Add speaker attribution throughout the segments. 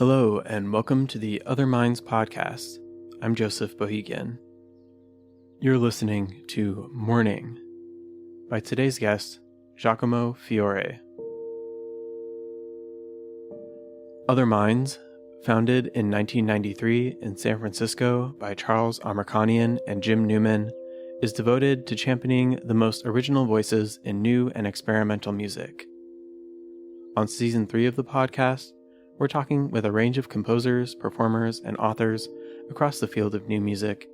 Speaker 1: Hello, and welcome to the Other Minds podcast. I'm Joseph Bohigian. You're listening to Morning by today's guest, Giacomo Fiore. Other Minds, founded in 1993 in San Francisco by Charles Amerkanian and Jim Newman, is devoted to championing the most original voices in new and experimental music. On Season 3 of the podcast, we're talking with a range of composers, performers, and authors across the field of new music,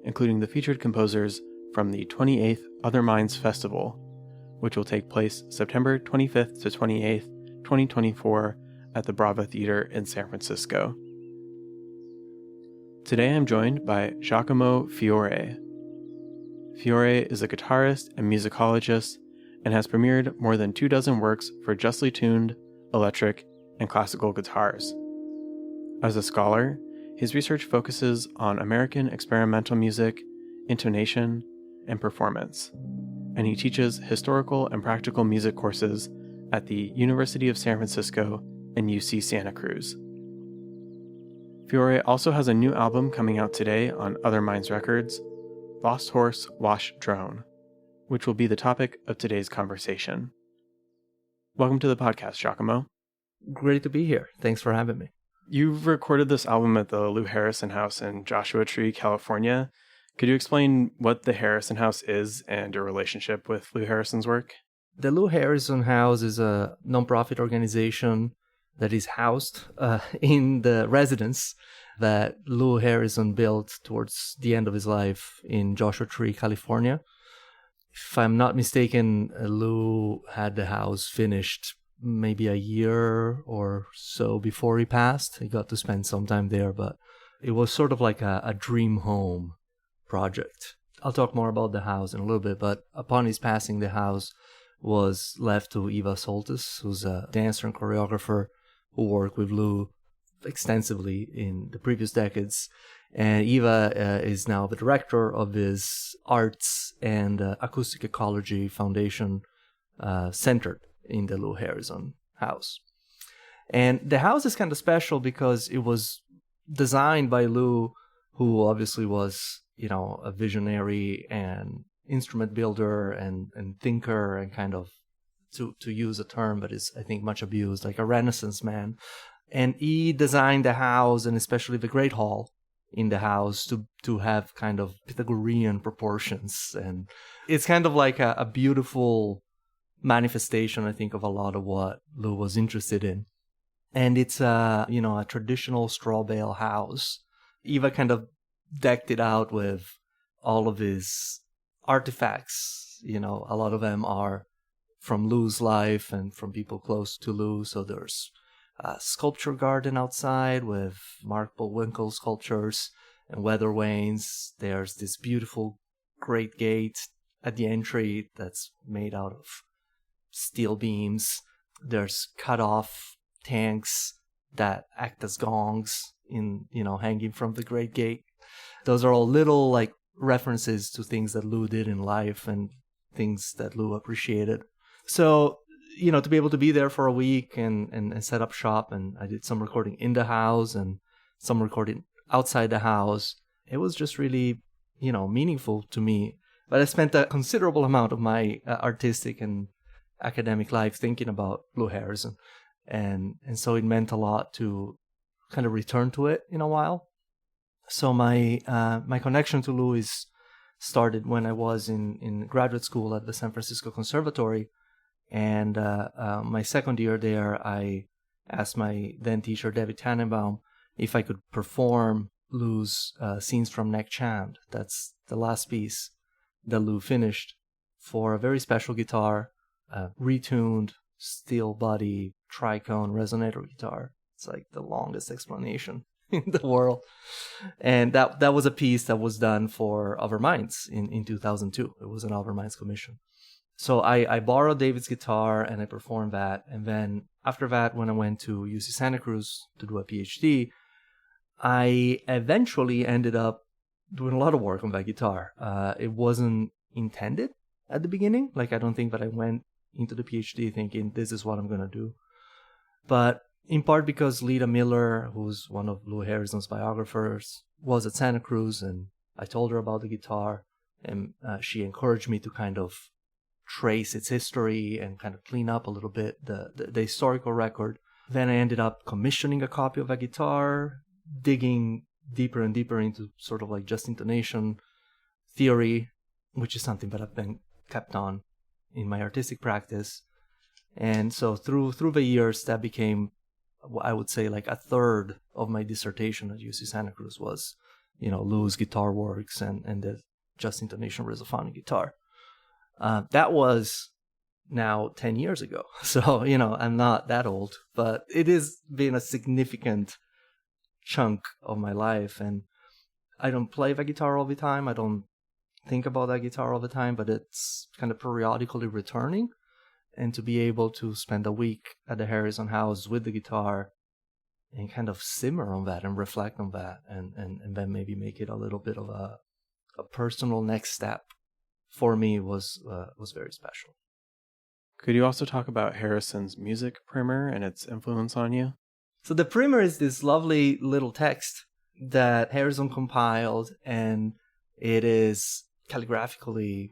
Speaker 1: including the featured composers from the 28th Other Minds Festival, which will take place September 25th to 28th, 2024 at the Brava Theater in San Francisco. Today I'm joined by Giacomo Fiore. Fiore is a guitarist and musicologist and has premiered more than 24 works for justly tuned, electric, and classical guitars. As a scholar, his research focuses on American experimental music, intonation, and performance, and he teaches historical and practical music courses at the University of San Francisco and UC Santa Cruz. Fiore also has a new album coming out today on Other Minds Records, Lost Horse Wash Drone, which will be the topic of today's conversation. Welcome to the podcast, Giacomo.
Speaker 2: Great to be here. Thanks for having me.
Speaker 1: You've recorded this album at the Lou Harrison House in Joshua Tree, California. Could you explain what the Harrison House is and your relationship with Lou Harrison's work?
Speaker 2: The Lou Harrison House is a nonprofit organization that is housed in the residence that Lou Harrison built towards the end of his life in Joshua Tree, California. If I'm not mistaken, Lou had the house finished maybe a year or so before he passed. He got to spend some time there, but it was sort of like a dream home project. I'll talk more about the house in a little bit, but upon his passing, the house was left to Eva Soltis, who's a dancer and choreographer who worked with Lou extensively in the previous decades. And Eva is now the director of his Arts and Acoustic Ecology Foundation, centered in the Lou Harrison House. And the house is kind of special because it was designed by Lou, who obviously was, a visionary and instrument builder and thinker, and kind of, to use a term that is, I think, much abused, like a Renaissance man. And he designed the house, and especially the Great Hall in the house, to have kind of Pythagorean proportions. And it's kind of like a beautiful manifestation, I think, of a lot of what Lou was interested in. And it's a traditional straw bale house. Eva kind of decked it out with all of his artifacts. A lot of them are from Lou's life and from people close to Lou. So there's a sculpture garden outside with Mark Bullwinkle sculptures and weather vanes. There's this beautiful great gate at the entry that's made out of steel beams. There's cut off tanks that act as gongs hanging from the great gate. Those are all little like references to things that Lou did in life and things that Lou appreciated. So, to be able to be there for a week and set up shop, and I did some recording in the house and some recording outside the house. It was just really, meaningful to me. But I spent a considerable amount of my artistic and academic life thinking about Lou Harrison. And so it meant a lot to kind of return to it in a while. So my connection to Lou started when I was in graduate school at the San Francisco Conservatory. And my second year there, I asked my then teacher, David Tannenbaum, if I could perform Lou's Scenes from Neck Chant. That's the last piece that Lou finished for a very special guitar, retuned steel body tricone resonator guitar. It's like the longest explanation in the world. And that was a piece that was done for Other Minds in 2002. It was an Other Minds commission. So I borrowed David's guitar and I performed that. And then after that, when I went to UC Santa Cruz to do a PhD, I eventually ended up doing a lot of work on that guitar. It wasn't intended at the beginning. Like, I don't think that I went into the PhD thinking this is what I'm going to do. But in part because Lita Miller, who's one of Lou Harrison's biographers, was at Santa Cruz, and I told her about the guitar, and she encouraged me to kind of trace its history and kind of clean up a little bit the historical record. Then I ended up commissioning a copy of a guitar, digging deeper and deeper into sort of like just intonation theory, which is something that I've been kept on in my artistic practice. And so through the years, that became, I would say, like a third of my dissertation at UC Santa Cruz was, Lou's guitar works and the just intonation Rizophonic guitar. That was now 10 years ago. So, I'm not that old, but it has been a significant chunk of my life. And I don't play the guitar all the time. I don't think about that guitar all the time, but it's kind of periodically returning. And to be able to spend a week at the Harrison house with the guitar and kind of simmer on that and reflect on that and then maybe make it a little bit of a personal next step for me was very special.
Speaker 1: Could you also talk about Harrison's music primer and its influence on you?
Speaker 2: So the primer is this lovely little text that Harrison compiled, and it is calligraphically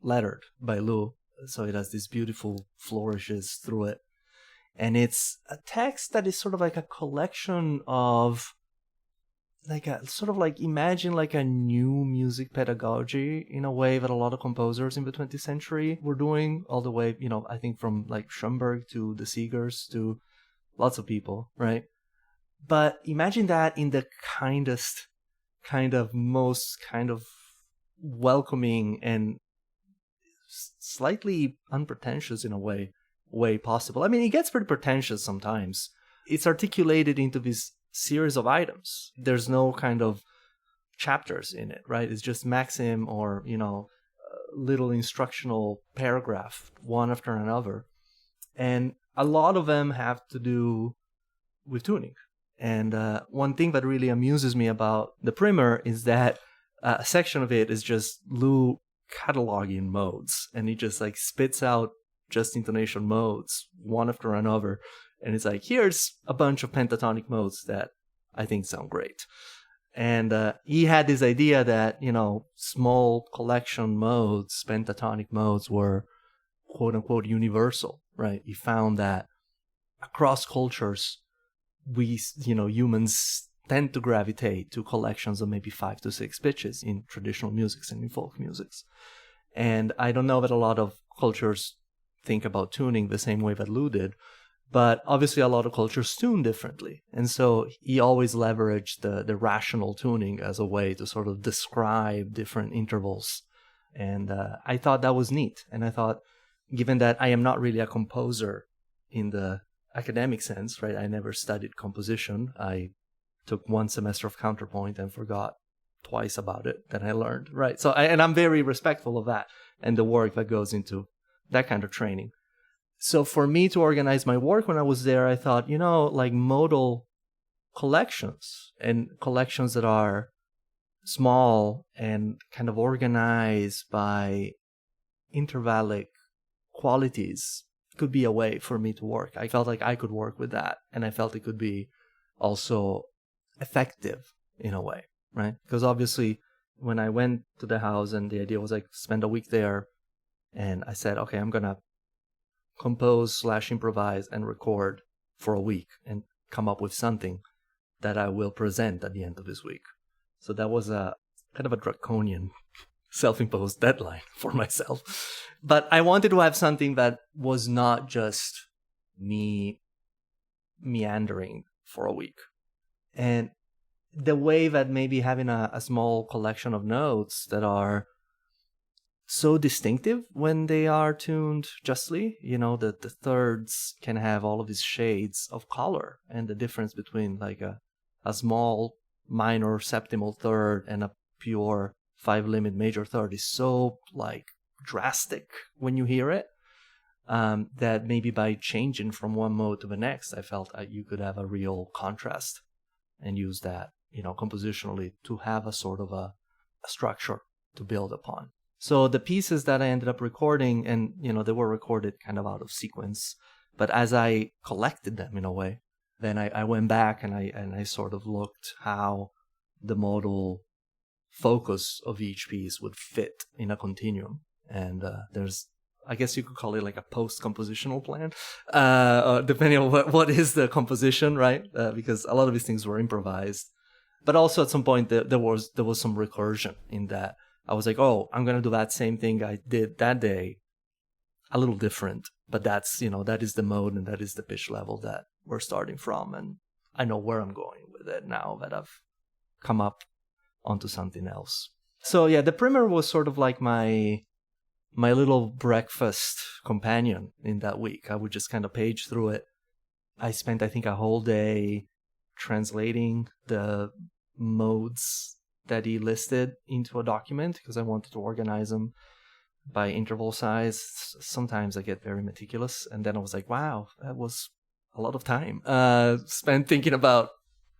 Speaker 2: lettered by Lou. So it has these beautiful flourishes through it. And it's a text that is sort of like a collection of imagine like a new music pedagogy in a way that a lot of composers in the 20th century were doing, all the way, I think from like Schoenberg to the Seegers to lots of people, right? But imagine that in the kindest, most welcoming and slightly unpretentious in a way possible. I mean, it gets pretty pretentious sometimes. It's articulated into this series of items. There's no kind of chapters in it, right? It's just maxim or, little instructional paragraph, one after another. And a lot of them have to do with tuning. And one thing that really amuses me about the primer is that a section of it is just Lou cataloging modes, and he just like spits out just intonation modes one after another, and it's like, here's a bunch of pentatonic modes that I think sound great. And he had this idea that small collection modes, pentatonic modes, were quote unquote universal, right? He found that across cultures we humans tend to gravitate to collections of maybe 5 to 6 pitches in traditional musics and in folk musics. And I don't know that a lot of cultures think about tuning the same way that Lou did, but obviously a lot of cultures tune differently. And so he always leveraged the rational tuning as a way to sort of describe different intervals. And I thought that was neat. And I thought, given that I am not really a composer in the academic sense, right? I never studied composition. I took one semester of counterpoint and forgot twice about it that I learned, right? So, and I'm very respectful of that and the work that goes into that kind of training. So for me to organize my work when I was there, I thought, like modal collections and collections that are small and kind of organized by intervallic qualities could be a way for me to work. I felt like I could work with that, and I felt it could be also effective in a way, right? Because obviously when I went to the house and the idea was like spend a week there, and I said, okay, I'm gonna compose / improvise and record for a week and come up with something that I will present at the end of this week. So that was a kind of a draconian self-imposed deadline for myself. But I wanted to have something that was not just me meandering for a week. And the way that maybe having a small collection of notes that are so distinctive when they are tuned justly, that the thirds can have all of these shades of color, and the difference between like a small minor septimal third and a pure 5-limit major third is so like drastic when you hear it, that maybe by changing from one mode to the next, I felt you could have a real contrast and use that, compositionally to have a sort of a structure to build upon. So the pieces that I ended up recording, and, they were recorded kind of out of sequence, but as I collected them in a way, then I went back and I sort of looked how the modal focus of each piece would fit in a continuum. And there's, I guess you could call it like a post-compositional plan, depending on what is the composition, right? Because a lot of these things were improvised. But also at some point there was some recursion in that. I was like, oh, I'm going to do that same thing I did that day, a little different. But that's, that is the mode and that is the pitch level that we're starting from. And I know where I'm going with it now that I've come up onto something else. So yeah, the primer was sort of like my little breakfast companion in that week. I would just kind of page through it. I spent, I think, a whole day translating the modes that he listed into a document because I wanted to organize them by interval size. Sometimes I get very meticulous, and then I was like, wow, that was a lot of time spent thinking about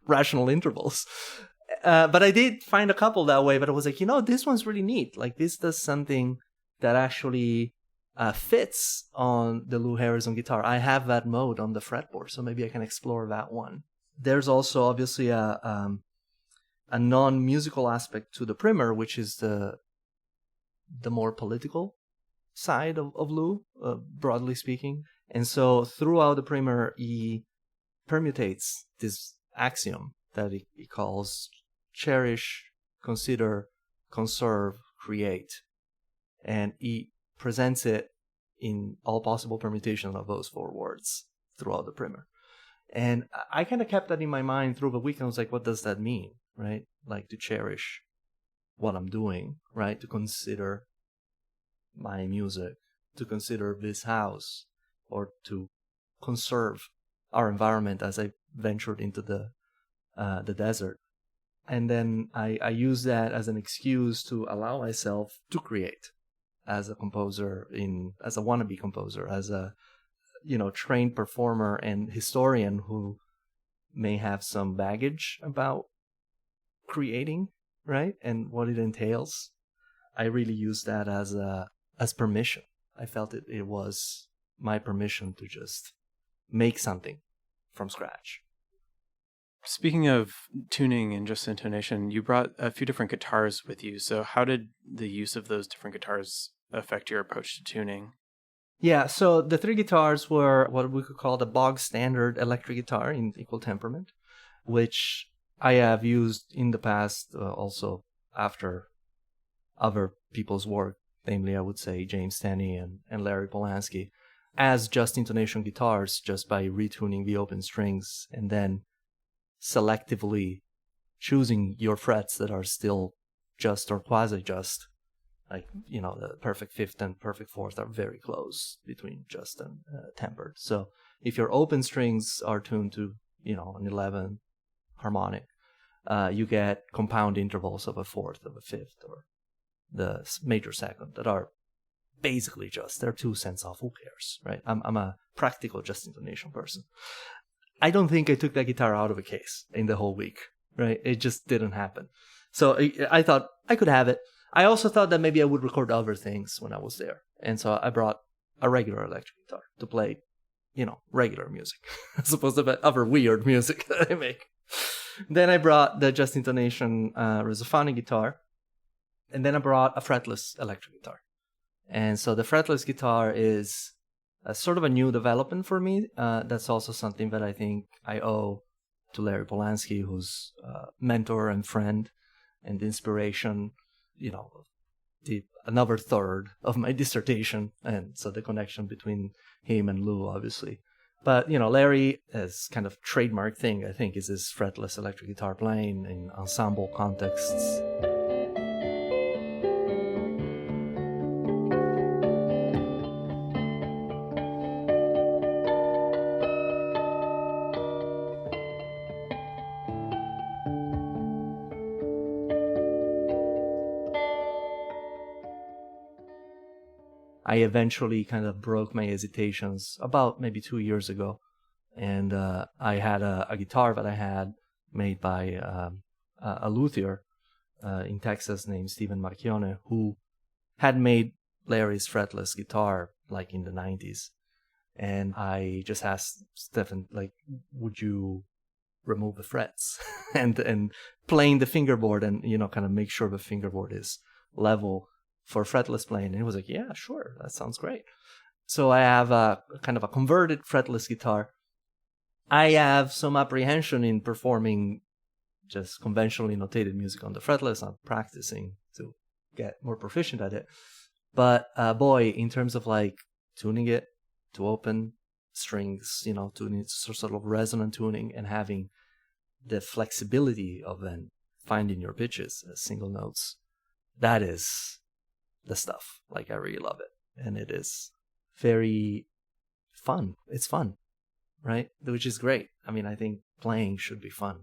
Speaker 2: rational intervals. But I did find a couple that way, but I was like, this one's really neat. Like, this does something that actually fits on the Lou Harrison guitar. I have that mode on the fretboard, so maybe I can explore that one. There's also obviously a non-musical aspect to the primer, which is the more political side of Lou, broadly speaking. And so throughout the primer, he permutates this axiom that he calls cherish, consider, conserve, create. And he presents it in all possible permutations of those four words throughout the primer. And I kind of kept that in my mind through the week, and I was like, what does that mean, right? Like, to cherish what I'm doing, right? To consider my music, to consider this house, or to conserve our environment as I ventured into the desert. And then I use that as an excuse to allow myself to create as a composer, as a wannabe composer, as a trained performer and historian who may have some baggage about creating, right? And what it entails. I really use that as permission. I felt it was my permission to just make something from scratch.
Speaker 1: Speaking of tuning and just intonation, you brought a few different guitars with you. So how did the use of those different guitars affect your approach to tuning?
Speaker 2: Yeah, so the three guitars were what we could call the bog standard electric guitar in equal temperament, which I have used in the past also after other people's work, namely I would say James Tenney and Larry Polansky, as just intonation guitars, just by retuning the open strings and then selectively choosing your frets that are still just or quasi-just. Like, the perfect fifth and perfect fourth are very close between just and tempered. So if your open strings are tuned to, an 11 harmonic, you get compound intervals of a fourth, of a fifth, or the major second that are basically just. They're 2 cents off. Who cares, right? I'm a practical just intonation person. I don't think I took that guitar out of a case in the whole week, right? It just didn't happen. So I thought I could have it. I also thought that maybe I would record other things when I was there. And so I brought a regular electric guitar to play, regular music, as opposed to the other weird music that I make. Then I brought the just intonation Russophonic guitar. And then I brought a fretless electric guitar. And so the fretless guitar is sort of a new development for me. That's also something that I think I owe to Larry Polansky, who's mentor and friend and inspiration, another third of my dissertation. And so the connection between him and Lou, obviously. But, Larry, as kind of trademark thing, I think, is his fretless electric guitar playing in ensemble contexts. I eventually kind of broke my hesitations about maybe 2 years ago. And I had a guitar that I had made by a luthier in Texas named Stephen Marchione, who had made Larry's fretless guitar like in the 90s. And I just asked Stefan, like, would you remove the frets and playing the fingerboard and, kind of make sure the fingerboard is level for fretless playing. And he was like, yeah, sure, that sounds great. So I have a kind of a converted fretless guitar. I have some apprehension in performing just conventionally notated music on the fretless. I'm practicing to get more proficient at it. But boy, in terms of like tuning it to open strings, tuning it sort of resonant tuning and having the flexibility of then finding your pitches as single notes, that is the stuff. Like, I really love it. And it is very fun. It's fun, right? Which is great. I mean, I think playing should be fun.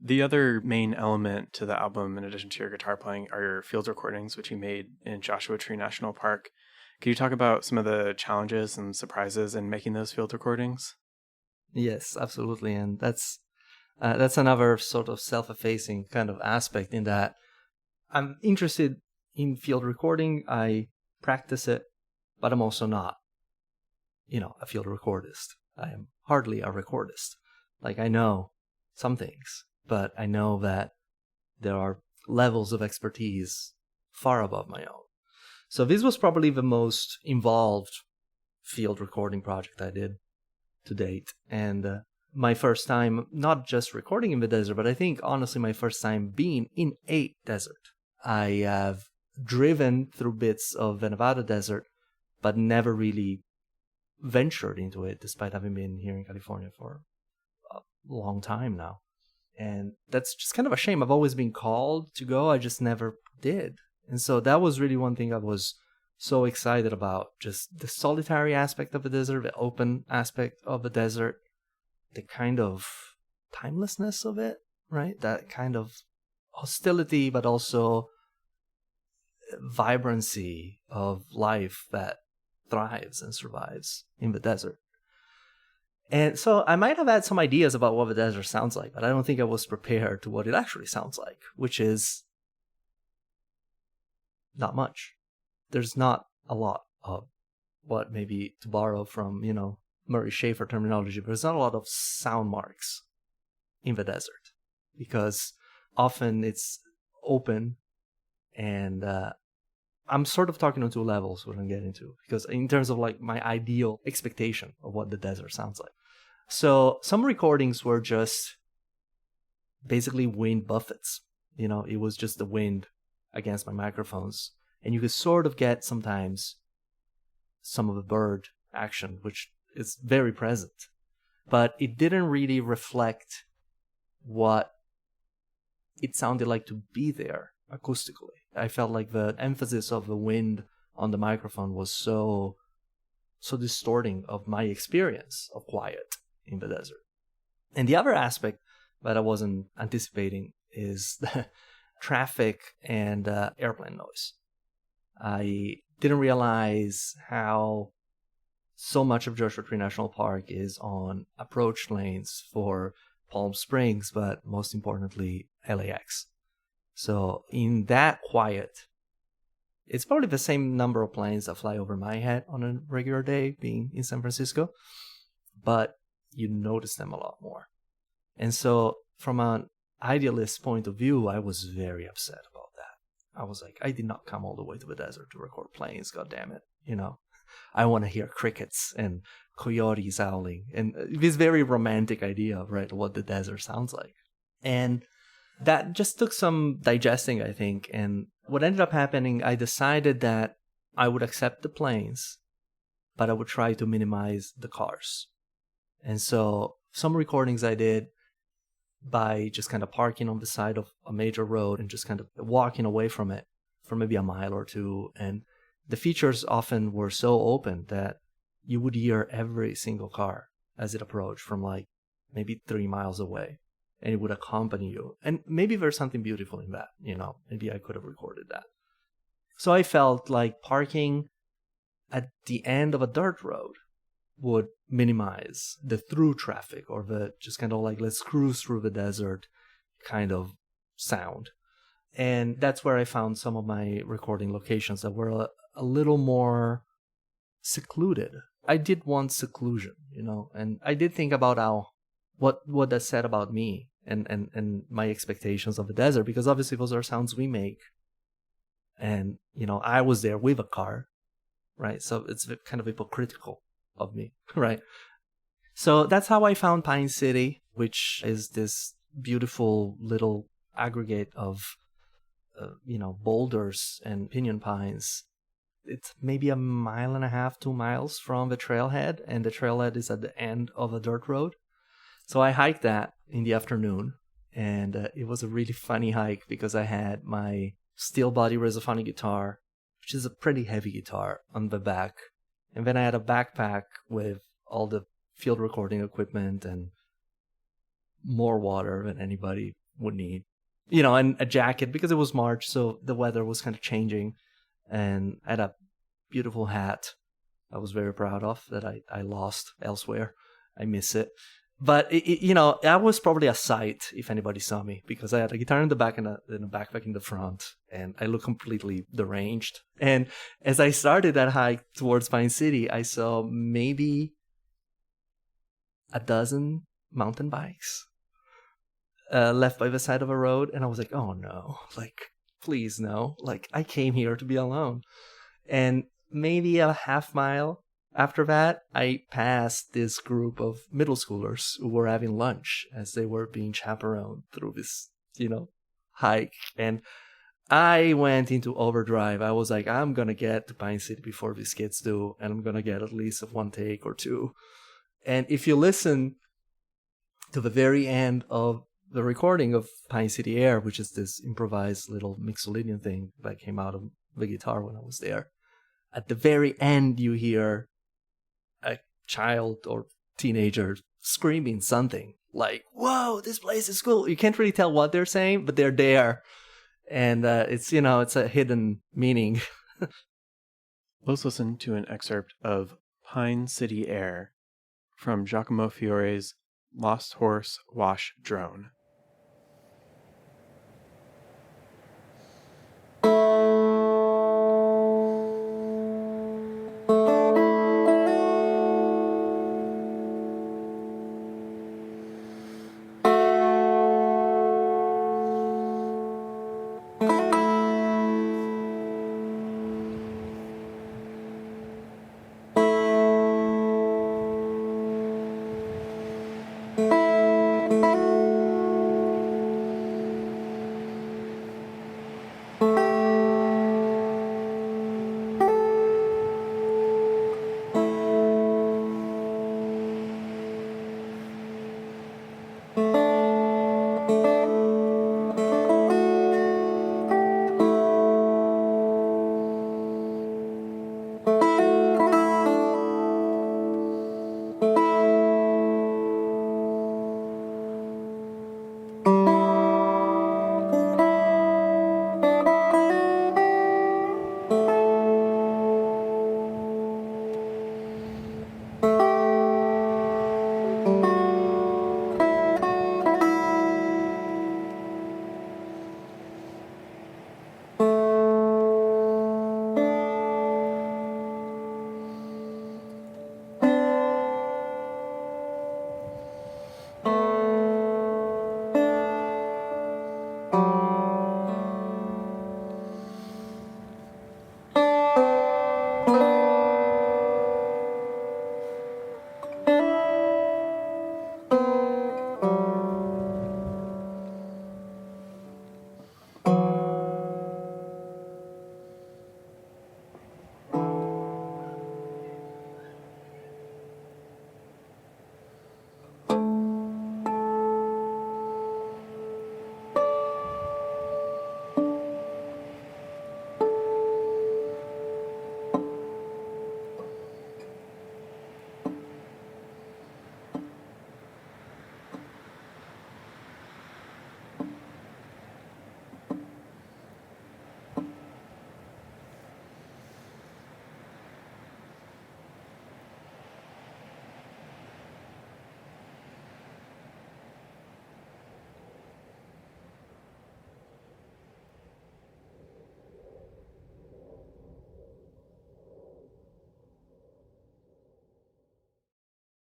Speaker 1: The other main element to the album, in addition to your guitar playing, are your field recordings, which you made in Joshua Tree National Park. Can you talk about some of the challenges and surprises in making those field recordings?
Speaker 2: Yes, absolutely. And that's another sort of self-effacing kind of aspect, in that I'm interested in field recording. I practice it, but I'm also not, a field recordist. I am hardly a recordist. Like, I know some things, but I know that there are levels of expertise far above my own. So this was probably the most involved field recording project I did to date. And my first time, not just recording in the desert, but I think honestly my first time being in a desert. I have driven through bits of the Nevada desert, but never really ventured into it, despite having been here in California for a long time now. And that's just kind of a shame. I've always been called to go, I just never did. And so that was really one thing I was so excited about, just the solitary aspect of the desert, the open aspect of the desert, the kind of timelessness of it, right? That kind of hostility, but also vibrancy of life that thrives and survives in the desert. And so I might have had some ideas about what the desert sounds like, but I don't think I was prepared to what it actually sounds like, which is not much. There's not a lot of what, maybe to borrow from, Murray Schafer terminology, but there's not a lot of sound marks in the desert, because often it's open, and I'm sort of talking on two levels, what I'm getting to, because in terms of like my ideal expectation of what the desert sounds like. So some recordings were just basically wind buffets. It was just the wind against my microphones, and you could sort of get sometimes some of the bird action, which is very present, but it didn't really reflect what it sounded like to be there acoustically. I felt like the emphasis of the wind on the microphone was so distorting of my experience of quiet in the desert. And the other aspect that I wasn't anticipating is the traffic and airplane noise. I didn't realize how so much of Joshua Tree National Park is on approach lanes for Palm Springs, but most importantly, LAX. So in that quiet, it's probably the same number of planes that fly over my head on a regular day being in San Francisco, but you notice them a lot more. And so from an idealist point of view, I was very upset about that. I was like, I did not come all the way to the desert to record planes, God damn it. I want to hear crickets and coyotes howling, and this very romantic idea of, right, what the desert sounds like. And that just took some digesting, I think. And what ended up happening, I decided that I would accept the planes, but I would try to minimize the cars. And so some recordings I did by just kind of parking on the side of a major road and just kind of walking away from it for maybe a mile or two. And the features often were so open that you would hear every single car as it approached from like maybe 3 miles away, and it would accompany you. And maybe there's something beautiful in that, maybe I could have recorded that. So I felt like parking at the end of a dirt road would minimize the through traffic, or the just kind of like, let's cruise through the desert kind of sound. And that's where I found some of my recording locations that were a little more secluded, I did want seclusion, and I did think about what that said about me and my expectations of the desert, because obviously those are sounds we make. And, I was there with a car, right? So it's kind of hypocritical of me, right? So that's how I found Pine City, which is this beautiful little aggregate of, boulders and pinyon pines. It's maybe 1.5 miles, 2 miles from the trailhead, and the trailhead is at the end of a dirt road. So I hiked that in the afternoon, and it was a really funny hike because I had my steel body Resophonic guitar, which is a pretty heavy guitar, on the back. And then I had a backpack with all the field recording equipment and more water than anybody would need. And a jacket because it was March, so the weather was kind of changing. And I had a beautiful hat I was very proud of that I lost elsewhere. I miss it. But, that was probably a sight if anybody saw me, because I had a guitar in the back and a backpack in the front, and I looked completely deranged. And as I started that hike towards Pine City, I saw maybe a dozen mountain bikes left by the side of a road. And I was like, oh no, please no. I came here to be alone. And maybe a half mile after that, I passed this group of middle schoolers who were having lunch as they were being chaperoned through this, hike. And I went into overdrive. I was like, I'm going to get to Pine City before these kids do, and I'm going to get at least one take or two. And if you listen to the very end of the recording of Pine City Air, which is this improvised little mixolydian thing that came out of the guitar when I was there, at the very end, you hear a child or teenager screaming something like, whoa, this place is cool. You can't really tell what they're saying, but they're there. And it's a hidden meaning.
Speaker 1: Let's listen to an excerpt of Pine City Air from Giacomo Fiore's Lost Horse Wash Drone.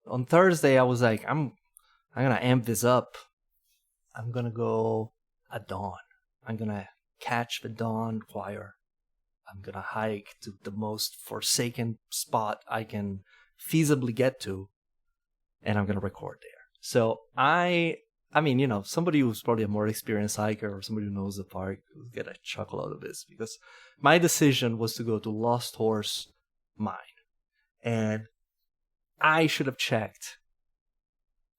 Speaker 2: On Thursday, I was like, I'm going to amp this up. I'm going to go at dawn. I'm going to catch the dawn choir. I'm going to hike to the most forsaken spot I can feasibly get to, and I'm going to record there. So I mean, somebody who's probably a more experienced hiker or somebody who knows the park will get a chuckle out of this, because my decision was to go to Lost Horse Mine. And I should have checked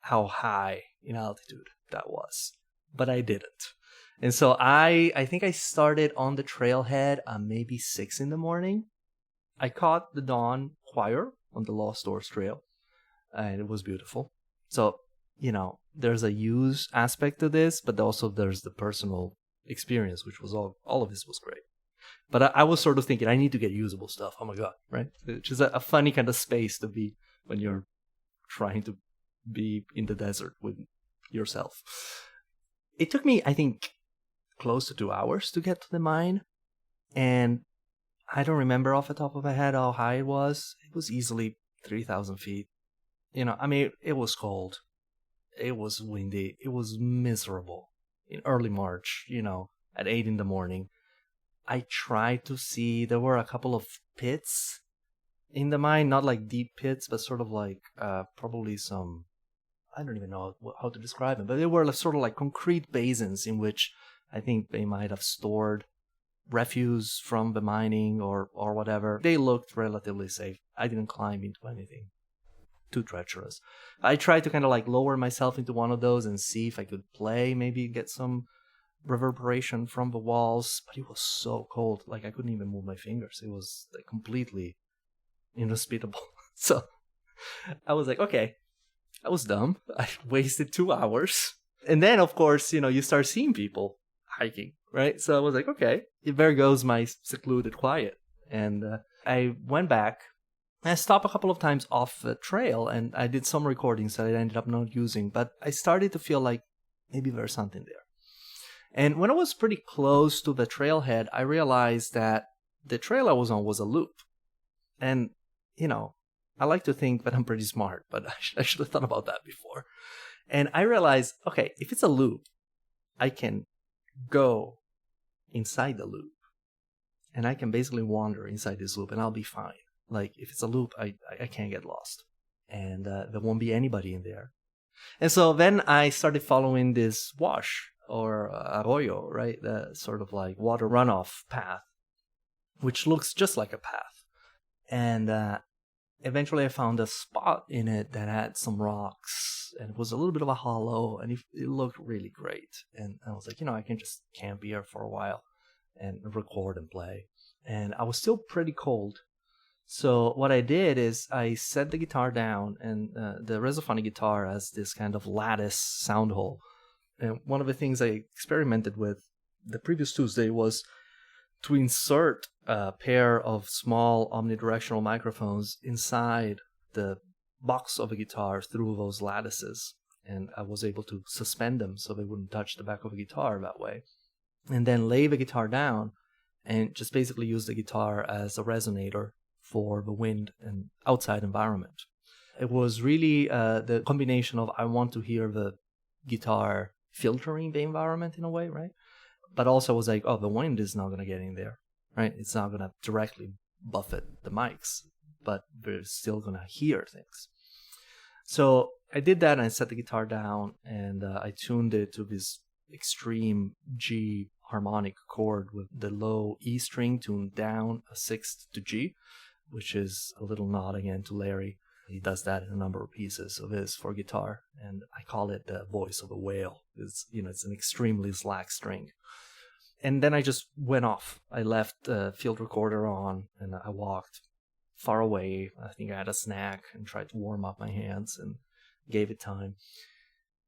Speaker 2: how high in altitude that was, but I didn't. And so I think I started on the trailhead at maybe 6 a.m. I caught the dawn choir on the Lost Horse Trail, and it was beautiful. So, there's a use aspect to this, but also there's the personal experience, which was all of this was great. But I was sort of thinking, I need to get usable stuff. Oh my God, right? Which is a funny kind of space to be when you're trying to be in the desert with yourself. It took me, I think, close to 2 hours to get to the mine. And I don't remember off the top of my head how high it was. It was easily 3,000 feet. It was cold. It was windy. It was miserable in early March, at 8 a.m. I tried to see, there were a couple of pits in the mine, not like deep pits, but sort of like probably some, I don't even know how to describe them, but they were sort of like concrete basins in which I think they might have stored refuse from the mining or whatever. They looked relatively safe. I didn't climb into anything too treacherous. I tried to kind of like lower myself into one of those and see if I could play, maybe get some reverberation from the walls, but it was so cold, like I couldn't even move my fingers. It was like completely inhospitable. So I was like, okay, I was dumb. I wasted 2 hours. And then, of course, you start seeing people hiking, right? So I was like, okay, there goes my secluded quiet. And I went back. I stopped a couple of times off the trail, and I did some recordings that I ended up not using, but I started to feel like maybe there's something there. And when I was pretty close to the trailhead, I realized that the trail I was on was a loop. And, I like to think that I'm pretty smart, but I should have thought about that before. And I realized, okay, if it's a loop, I can go inside the loop. And I can basically wander inside this loop and I'll be fine. Like, if it's a loop, I can't get lost. And there won't be anybody in there. And so then I started following this wash or arroyo, right? The sort of like water runoff path, which looks just like a path. And eventually I found a spot in it that had some rocks and it was a little bit of a hollow and it looked really great. And I was like, I can just camp here for a while and record and play. And I was still pretty cold. So what I did is I set the guitar down, and the Resophonic guitar has this kind of lattice sound hole. And one of the things I experimented with the previous Tuesday was to insert a pair of small omnidirectional microphones inside the box of a guitar through those lattices. And I was able to suspend them so they wouldn't touch the back of the guitar that way. And then lay the guitar down and just basically use the guitar as a resonator for the wind and outside environment. It was really the combination of I want to hear the guitar filtering the environment in a way, right? But also I was like, the wind is not going to get in there, right? It's not going to directly buffet the mics, but we're still going to hear things. So I did that and I set the guitar down and I tuned it to this extreme G harmonic chord with the low E string tuned down a sixth to G, which is a little nod again to Larry. He does that in a number of pieces of his for guitar, and I call it the voice of a whale. It's an extremely slack string. And then I just went off. I left the field recorder on, and I walked far away. I think I had a snack and tried to warm up my hands and gave it time.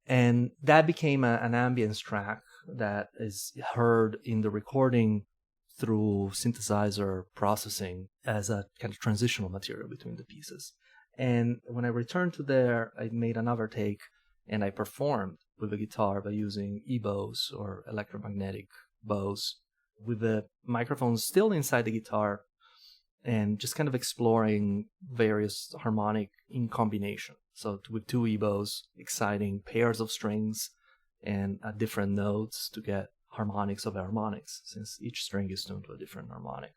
Speaker 2: And that became an ambience track that is heard in the recording through synthesizer processing as a kind of transitional material between the pieces. And when I returned to there, I made another take and I performed with the guitar by using E-bows or electromagnetic bows with the microphones still inside the guitar and just kind of exploring various harmonic in combination. So with two oboes, exciting pairs of strings and different notes to get harmonics of harmonics, since each string is tuned to a different harmonic.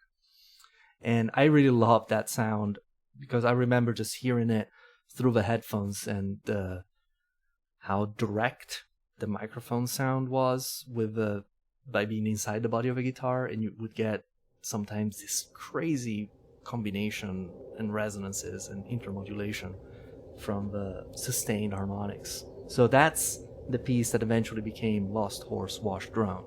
Speaker 2: And I really love that sound because I remember just hearing it through the headphones and how direct the microphone sound was by being inside the body of a guitar, and you would get sometimes this crazy combination and resonances and intermodulation from the sustained harmonics. So that's the piece that eventually became Lost Horse Wash Drone.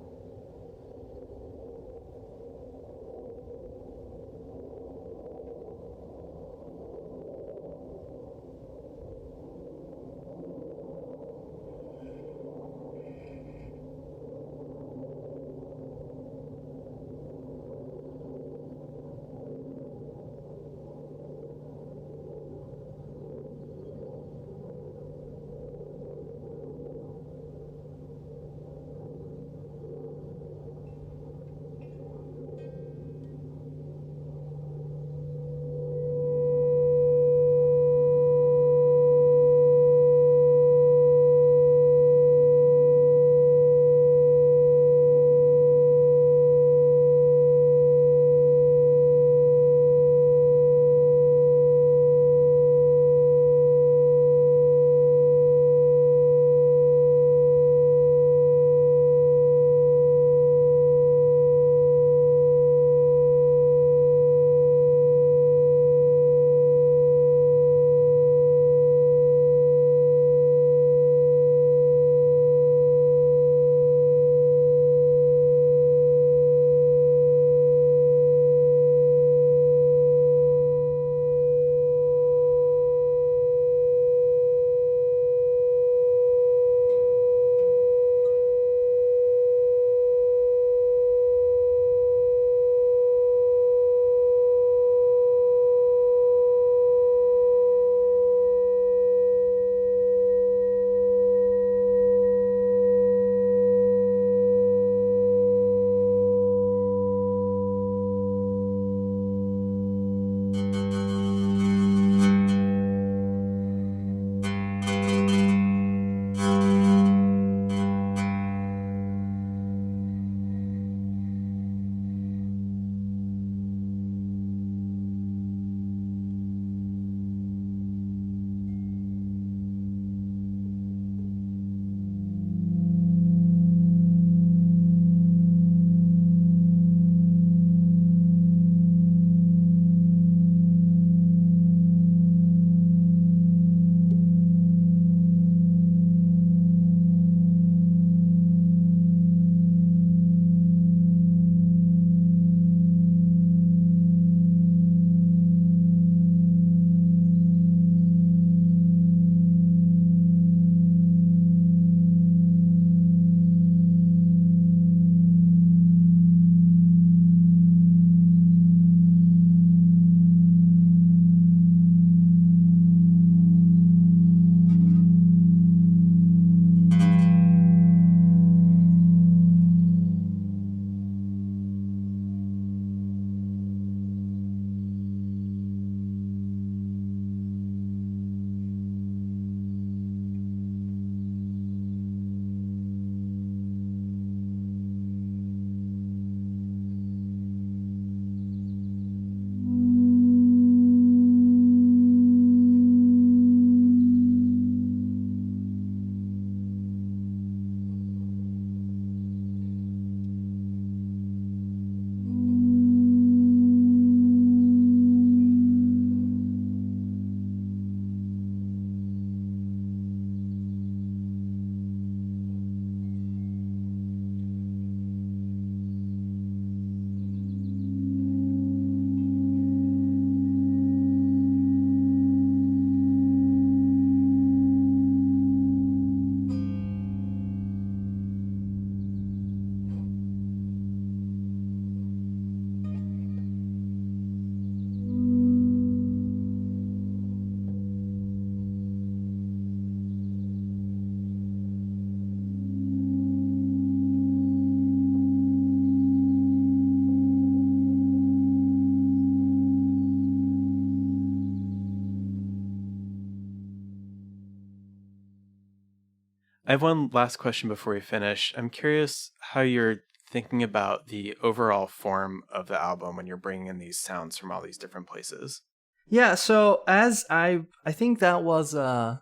Speaker 1: I have one last question before we finish. I'm curious how you're thinking about the overall form of the album when you're bringing in these sounds from all these different places.
Speaker 2: Yeah, so as I think that was a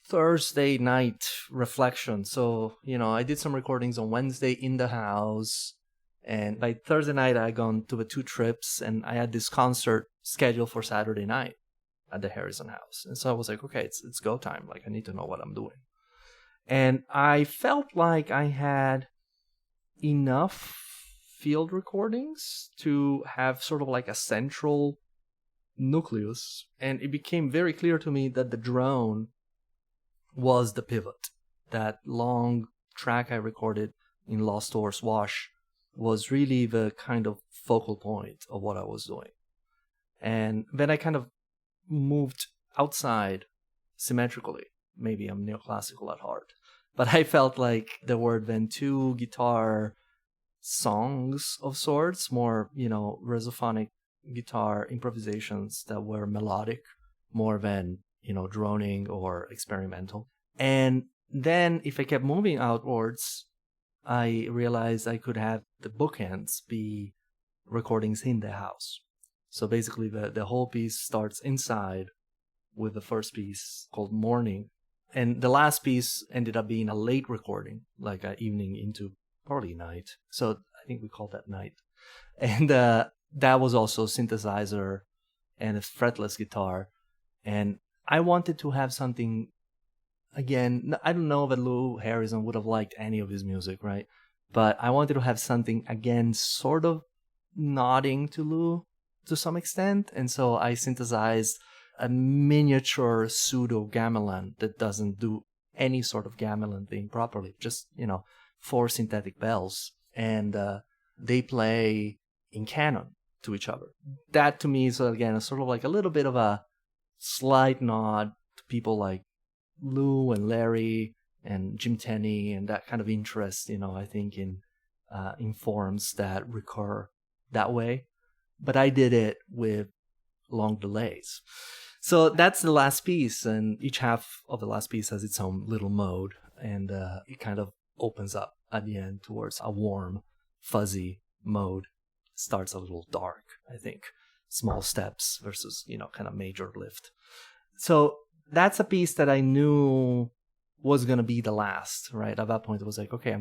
Speaker 2: Thursday night reflection. So, I did some recordings on Wednesday in the house, and by Thursday night I gone to the 2 trips, and I had this concert scheduled for Saturday night at the Harrison house. And so I was like, okay, it's go time. Like, I need to know what I'm doing. And I felt like I had enough field recordings to have sort of like a central nucleus. And it became very clear to me that the drone was the pivot. That long track I recorded in Lost Horse Wash was really the kind of focal point of what I was doing. And then I kind of moved outside symmetrically. Maybe I'm neoclassical at heart. But I felt like there were then 2 guitar songs of sorts, more, resophonic guitar improvisations that were melodic more than, droning or experimental. And then if I kept moving outwards, I realized I could have the bookends be recordings in the house. So basically the whole piece starts inside with the first piece called Morning. And the last piece ended up being a late recording, like an evening into probably night. So I think we called that night. And that was also synthesizer and a fretless guitar. And I wanted to have something, again, I don't know that Lou Harrison would have liked any of his music, right? But I wanted to have something, again, sort of nodding to Lou to some extent. And so I synthesized a miniature pseudo gamelan that doesn't do any sort of gamelan thing properly, just 4 synthetic bells, and they play in canon to each other. That to me is again sort of like a little bit of a slight nod to people like Lou and Larry and Jim Tenney and that kind of interest, I think in forms that recur that way. But I did it with long delays. So that's the last piece, and each half of the last piece has its own little mode, and it kind of opens up at the end towards a warm, fuzzy mode. Starts a little dark, I think. Small steps versus, kind of major lift. So that's a piece that I knew was going to be the last, right? At that point, it was like, okay,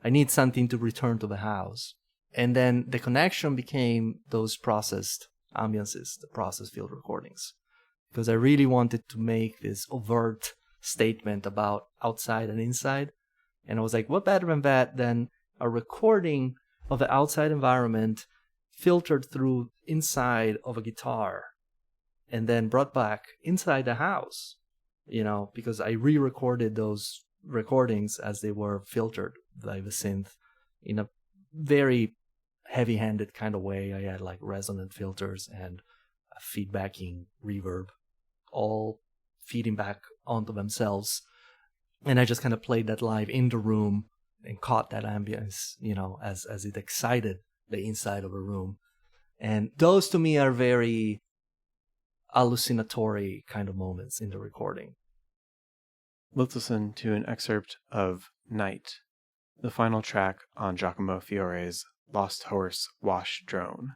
Speaker 2: I need something to return to the house. And then the connection became those processed ambiances, the processed field recordings. Because I really wanted to make this overt statement about outside and inside. And I was like, what better than that than a recording of the outside environment filtered through inside of a guitar and then brought back inside the house, because I re-recorded those recordings as they were filtered by the synth in a very heavy-handed kind of way. I had like resonant filters and a feedbacking reverb all feeding back onto themselves. And I just kind of played that live in the room and caught that ambience, as it excited the inside of a room. And those to me are very hallucinatory kind of moments in the recording.
Speaker 1: Let's listen to an excerpt of Night, the final track on Giacomo Fiore's Lost Horse Wash Drone.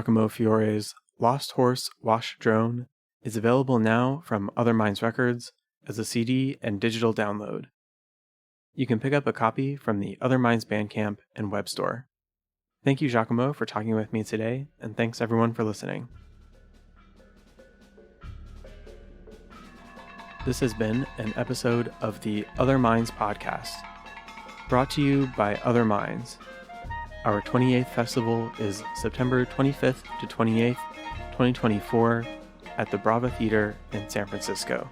Speaker 1: Giacomo Fiore's Lost Horse Wash Drone is available now from Other Minds Records as a CD and digital download. You can pick up a copy from the Other Minds Bandcamp and web store. Thank you, Giacomo, for talking with me today, and thanks everyone for listening. This has been an episode of the Other Minds podcast, brought to you by Other Minds. Our 28th festival is September 25th to 28th, 2024 at the Brava Theater in San Francisco.